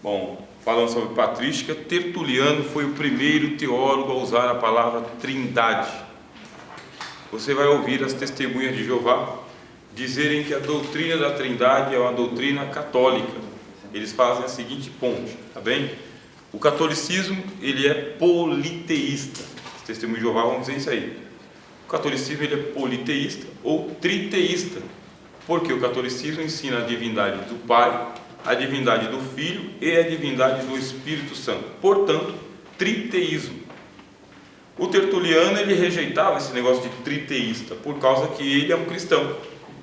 Bom, falando sobre patrística, Tertuliano foi o primeiro teólogo a usar a palavra trindade. Você vai ouvir as testemunhas de Jeová dizerem que a doutrina da trindade é uma doutrina católica. Eles fazem a seguinte ponte, tá bem? O catolicismo, ele é politeísta. Os testemunhos de Jeová vão dizer isso aí. O catolicismo, ele é politeísta ou triteísta, porque o catolicismo ensina a divindade do Pai, a divindade do Filho e a divindade do Espírito Santo. Portanto, triteísmo. O Tertuliano, ele rejeitava esse negócio de triteísta, por causa que ele é um cristão.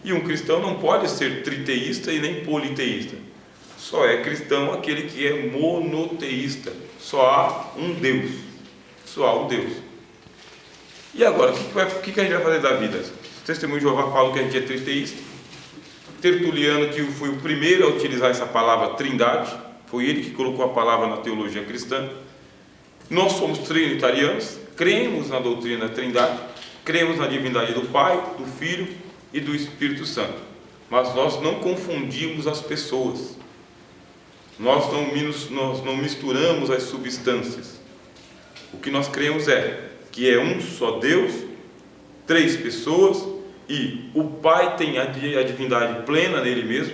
E um cristão não pode ser triteísta e nem politeísta. Só é cristão aquele que é monoteísta. Só há um Deus. Só há um Deus. E agora, o que a gente vai fazer da vida? Os testemunhos de Jeová falam que a gente é triteísta. Tertuliano, que foi o primeiro a utilizar essa palavra trindade, foi ele que colocou a palavra na teologia cristã. Nós somos trinitarianos, cremos na doutrina da trindade, cremos na divindade do Pai, do Filho e do Espírito Santo. Mas nós não confundimos as pessoas. Nós não misturamos as substâncias. O que nós cremos é que é um só Deus, três pessoas, e o Pai tem a divindade plena nele mesmo,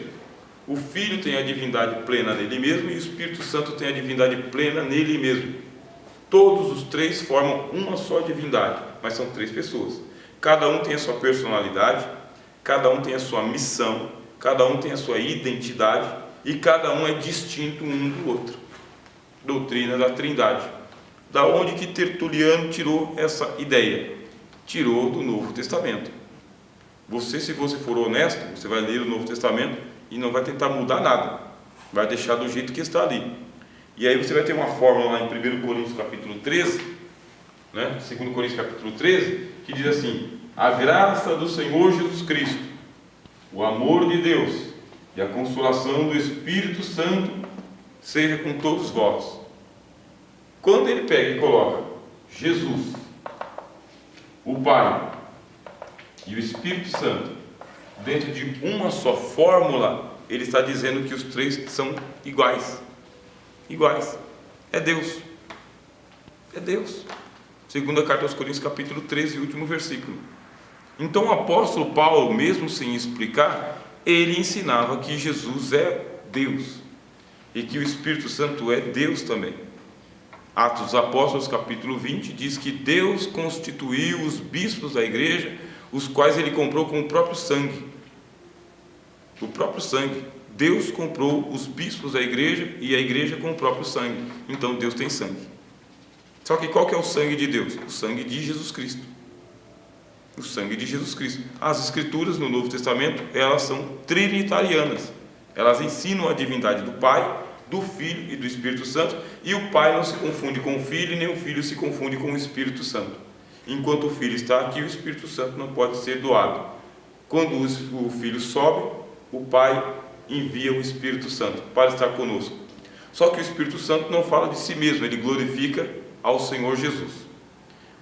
o Filho tem a divindade plena nele mesmo e o Espírito Santo tem a divindade plena nele mesmo. Todos os três formam uma só divindade, mas são três pessoas. Cada um tem a sua personalidade, cada um tem a sua missão, cada um tem a sua identidade e cada um é distinto um do outro. Doutrina da Trindade. Da onde que Tertuliano tirou essa ideia? Tirou do Novo Testamento. Se você for honesto, você vai ler o Novo Testamento e não vai tentar mudar nada. Vai deixar do jeito que está ali. E aí você vai ter uma fórmula lá em 1 Coríntios capítulo 13, 2 Coríntios capítulo 13, que diz assim: a graça do Senhor Jesus Cristo, o amor de Deus e a consolação do Espírito Santo seja com todos vós. Quando ele pega e coloca Jesus, o Pai e o Espírito Santo dentro de uma só fórmula, ele está dizendo que os três são iguais. Iguais. É Deus. É Deus. Segunda carta aos Coríntios, capítulo 13, último versículo. Então o apóstolo Paulo, mesmo sem explicar, ele ensinava que Jesus é Deus e que o Espírito Santo é Deus também. Atos dos Apóstolos, capítulo 20, diz que Deus constituiu os bispos da igreja, os quais ele comprou com o próprio sangue. O próprio sangue. Deus comprou os bispos da igreja e a igreja com o próprio sangue. Então Deus tem sangue. Só que qual que é o sangue de Deus? O sangue de Jesus Cristo. O sangue de Jesus Cristo. As escrituras no Novo Testamento, elas são trinitarianas. Elas ensinam a divindade do Pai, do Filho e do Espírito Santo, e o Pai não se confunde com o Filho, nem o Filho se confunde com o Espírito Santo. Enquanto o Filho está aqui, o Espírito Santo não pode ser doado. Quando o Filho sobe, o Pai envia o Espírito Santo para estar conosco. Só que o Espírito Santo não fala de si mesmo, ele glorifica ao Senhor Jesus.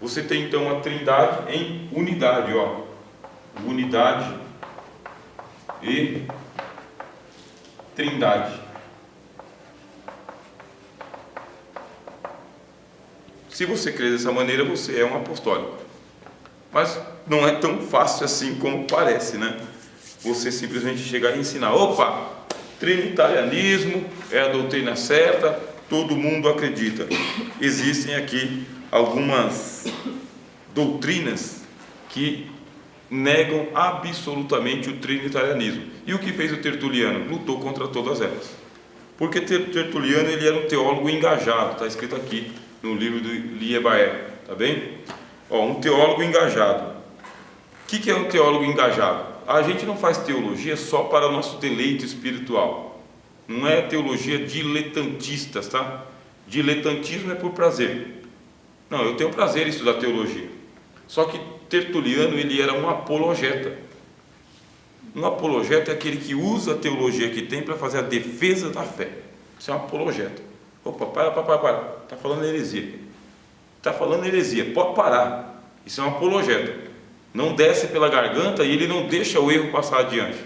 Você tem então a Trindade em unidade, unidade e Trindade. Se você crê dessa maneira, você é um apostólico. Mas não é tão fácil assim como parece, né? Você simplesmente chegar e ensinar: opa, trinitarianismo é a doutrina certa, todo mundo acredita. Existem aqui algumas doutrinas que negam absolutamente o trinitarianismo. E o que fez o Tertuliano? Lutou contra todas elas. Porque Tertuliano, ele era um teólogo engajado, está escrito aqui no livro do Liebaer, tá bem? Um teólogo engajado. O que é um teólogo engajado? A gente não faz teologia só para o nosso deleite espiritual. Não é teologia diletantistas, tá? Diletantismo é por prazer. Não, eu tenho prazer em estudar teologia. Só que Tertuliano, ele era um apologeta. Um apologeta é aquele que usa a teologia que tem para fazer a defesa da fé. Isso é um apologeta. Opa, para. Está falando heresia. Está falando heresia. Pode parar. Isso é um apologeta. Não desce pela garganta e ele não deixa o erro passar adiante.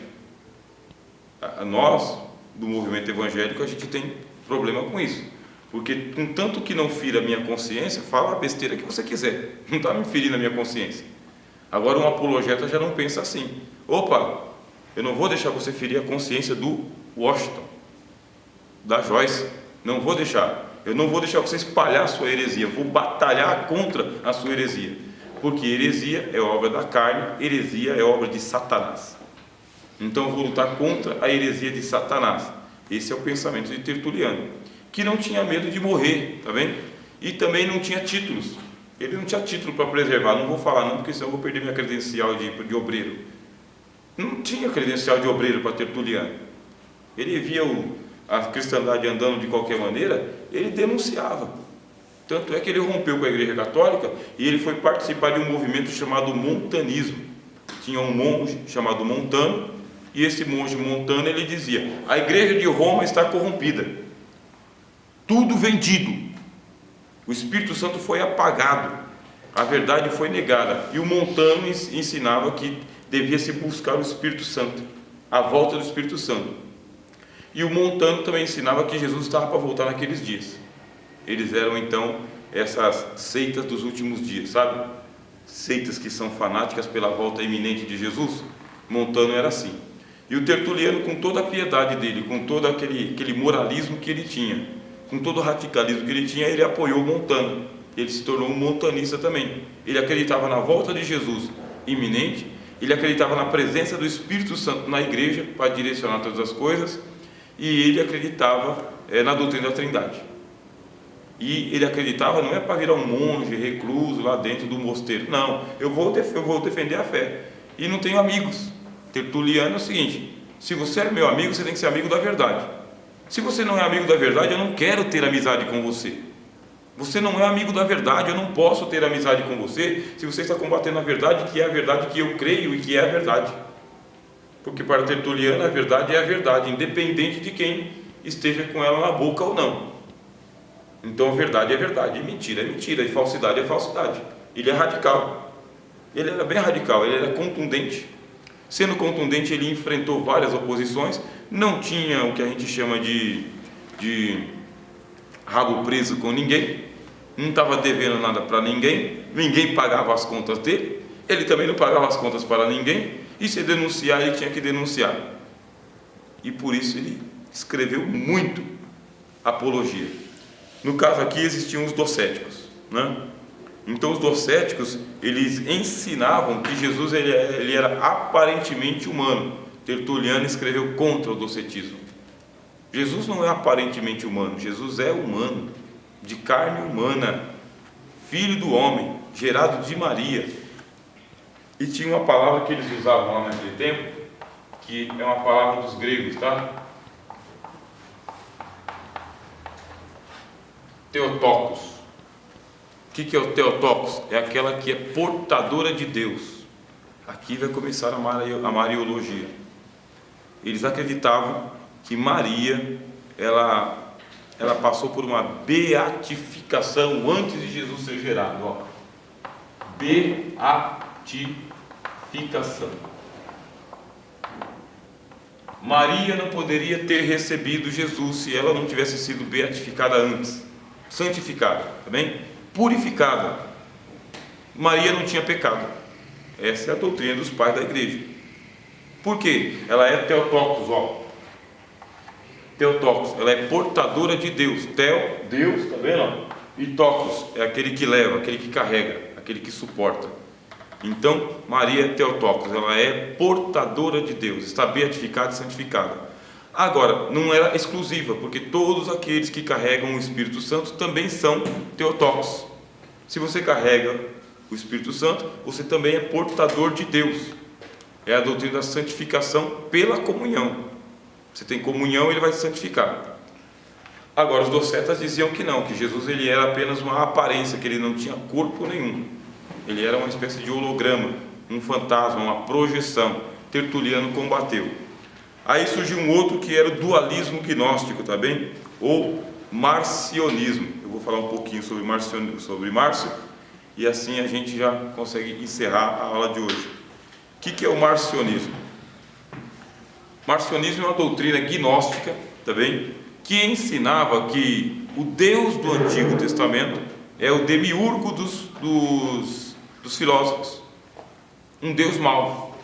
Nós, do movimento evangélico, a gente tem problema com isso, porque contanto que não fira a minha consciência, fala a besteira que você quiser, não está me ferindo a minha consciência. Agora um apologeta já não pensa assim: opa, eu não vou deixar você ferir a consciência do Washington, da Joyce, não vou deixar. Eu não vou deixar você espalhar a sua heresia, vou batalhar contra a sua heresia, porque heresia é obra da carne, heresia é obra de Satanás. Então eu vou lutar contra a heresia de Satanás. Esse é o pensamento de Tertuliano, que não tinha medo de morrer, tá vendo? E também não tinha títulos. Ele não tinha título para preservar. Não vou falar não, porque senão eu vou perder minha credencial de obreiro. Não tinha credencial de obreiro para Tertuliano. Ele via a cristandade andando de qualquer maneira, ele denunciava. Tanto é que ele rompeu com a Igreja Católica e ele foi participar de um movimento chamado montanismo. Tinha um monge chamado Montano, e esse monge Montano, ele dizia: a Igreja de Roma está corrompida, tudo vendido, o Espírito Santo foi apagado, a verdade foi negada. E o Montano ensinava que devia se buscar o Espírito Santo, a volta do Espírito Santo. E o Montano também ensinava que Jesus estava para voltar naqueles dias. Eles eram então essas seitas dos últimos dias, sabe? Seitas que são fanáticas pela volta iminente de Jesus. Montano era assim. E o Tertuliano, com toda a piedade dele, com todo aquele moralismo que ele tinha, com todo o radicalismo que ele tinha, ele apoiou Montano. Ele se tornou um montanista também. Ele acreditava na volta de Jesus iminente, ele acreditava na presença do Espírito Santo na igreja para direcionar todas as coisas, e ele acreditava na doutrina da Trindade. E ele acreditava, não é para virar um monge recluso lá dentro do mosteiro, não, eu vou defender a fé, e não tenho amigos. Tertuliano é o seguinte: se você é meu amigo, você tem que ser amigo da verdade. Se você não é amigo da verdade, eu não quero ter amizade com você. Você não é amigo da verdade, eu não posso ter amizade com você se você está combatendo a verdade, que é a verdade que eu creio e que é a verdade. Porque para Tertuliano a verdade é a verdade, independente de quem esteja com ela na boca ou não. Então a verdade é verdade, e mentira é mentira, e falsidade é falsidade. Ele é radical, ele era bem radical, ele era contundente. Sendo contundente, ele enfrentou várias oposições, não tinha o que a gente chama de rabo preso com ninguém, não estava devendo nada para ninguém, ninguém pagava as contas dele, ele também não pagava as contas para ninguém, e se denunciar, ele tinha que denunciar. E por isso ele escreveu muito apologia. No caso aqui existiam os docéticos, né? Então os docéticos, eles ensinavam que Jesus ele era aparentemente humano. Tertuliano escreveu contra o docetismo. Jesus não é aparentemente humano, Jesus é humano, de carne humana, filho do homem, gerado de Maria. E tinha uma palavra que eles usavam lá naquele tempo, que é uma palavra dos gregos, tá? Theotokos. O que é o Theotokos? É aquela que é portadora de Deus. Aqui vai começar a mariologia. Eles acreditavam que Maria, ela passou por uma beatificação antes de Jesus ser gerado. Ó. Beatificação. Maria não poderia ter recebido Jesus se ela não tivesse sido beatificada antes, santificada, tá bem? Purificada. Maria não tinha pecado. Essa é a doutrina dos pais da igreja. Por quê? Ela é Theotokos, ó. Theotokos, ela é portadora de Deus. Theo, Deus, tá vendo? E Tokos é aquele que leva, aquele que carrega, aquele que suporta. Então, Maria é Theotokos, ela é portadora de Deus, está beatificada e santificada. Agora, não era exclusiva, porque todos aqueles que carregam o Espírito Santo também são Theotokos. Se você carrega o Espírito Santo, você também é portador de Deus. É a doutrina da santificação pela comunhão. Você tem comunhão, ele vai te santificar. Agora, os docetas diziam que não, que Jesus ele era apenas uma aparência, que ele não tinha corpo nenhum. Ele era uma espécie de holograma, um fantasma, uma projeção. Tertuliano combateu. Aí surgiu um outro que era o dualismo gnóstico, tá bem? Ou marcionismo. Eu vou falar um pouquinho sobre Márcio, e assim a gente já consegue encerrar a aula de hoje. O que é o marcionismo? Marcionismo é uma doutrina gnóstica, tá bem? que ensinava que o Deus do Antigo Testamento é o demiurgo dos filósofos, um Deus mau.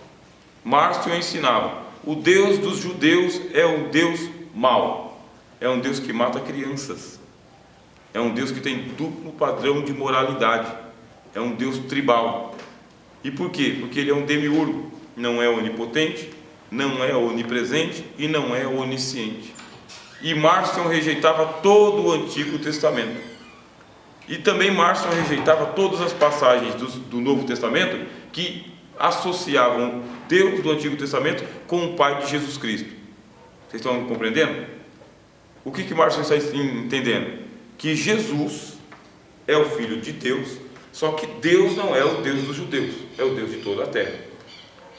Márcio ensinava: o Deus dos judeus é um Deus mau, é um Deus que mata crianças, é um Deus que tem duplo padrão de moralidade, é um Deus tribal. E por quê? Porque ele é um demiurgo, não é onipotente, não é onipresente e não é onisciente. E Márcio rejeitava todo o Antigo Testamento. E também Márcio rejeitava todas as passagens do Novo Testamento que associavam Deus do Antigo Testamento com o Pai de Jesus Cristo. Vocês estão compreendendo? O que Márcio está entendendo? Que Jesus é o Filho de Deus, só que Deus não é o Deus dos judeus, é o Deus de toda a terra.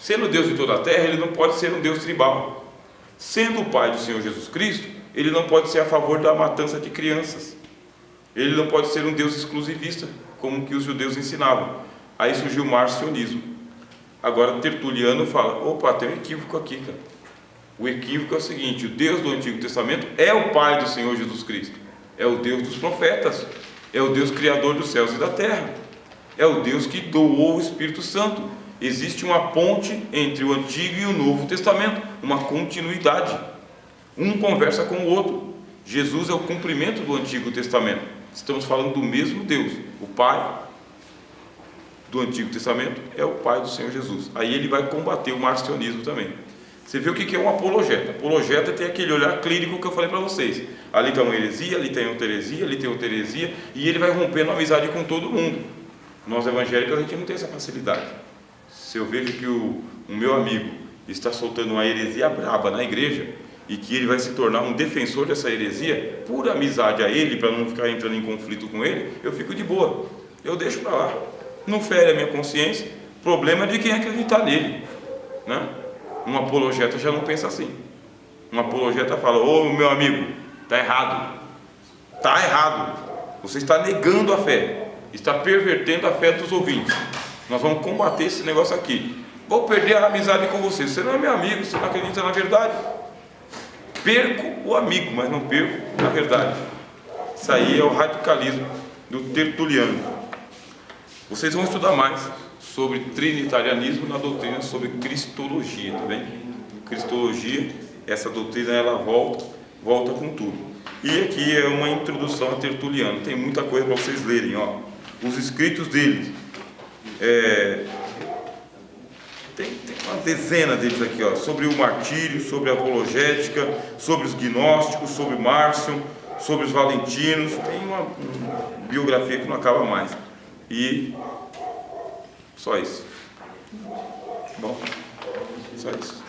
Sendo o Deus de toda a terra, ele não pode ser um Deus tribal. Sendo o Pai do Senhor Jesus Cristo, ele não pode ser a favor da matança de crianças. Ele não pode ser um Deus exclusivista, como que os judeus ensinavam. Aí surgiu o marcionismo. Agora Tertuliano fala: opa, tem um equívoco aqui, cara. O equívoco é o seguinte: o Deus do Antigo Testamento é o Pai do Senhor Jesus Cristo, é o Deus dos profetas, é o Deus criador dos céus e da terra, é o Deus que doou o Espírito Santo. Existe uma ponte entre o Antigo e o Novo Testamento, uma continuidade. Um conversa com o outro. Jesus é o cumprimento do Antigo Testamento. Estamos falando do mesmo Deus. O Pai do Antigo Testamento é o Pai do Senhor Jesus. Aí ele vai combater o marcionismo também. Você vê o que é um apologeta? Apologeta tem aquele olhar clínico que eu falei para vocês. Ali está uma heresia, ali tem outra heresia, ali tem outra heresia, e ele vai rompendo a amizade com todo mundo. Nós evangélicos, a gente não tem essa facilidade. Se eu vejo que o meu amigo está soltando uma heresia braba na igreja, e que ele vai se tornar um defensor dessa heresia, por amizade a ele, para não ficar entrando em conflito com ele, eu fico de boa, eu deixo para lá, não fere a minha consciência. Problema é de quem acreditar nele, né? Um apologeta já não pensa assim. Um apologeta fala: ô meu amigo, está errado, você está negando a fé, está pervertendo a fé dos ouvintes. Nós vamos combater esse negócio aqui. Vou perder a amizade com você, você não é meu amigo, você não acredita na verdade. Perco o amigo, mas não perco a verdade. Isso aí é o radicalismo do Tertuliano. Vocês vão estudar mais sobre trinitarianismo na doutrina sobre cristologia, tá bem? Cristologia, essa doutrina ela volta com tudo. E aqui é uma introdução a Tertuliano. Tem muita coisa para vocês lerem, ó. Os escritos dele. Tem uma dezena deles aqui, ó, sobre o martírio, sobre a apologética, sobre os gnósticos, sobre Márcio, sobre os valentinos. Tem uma biografia que não acaba mais. E só isso. Bom, só isso.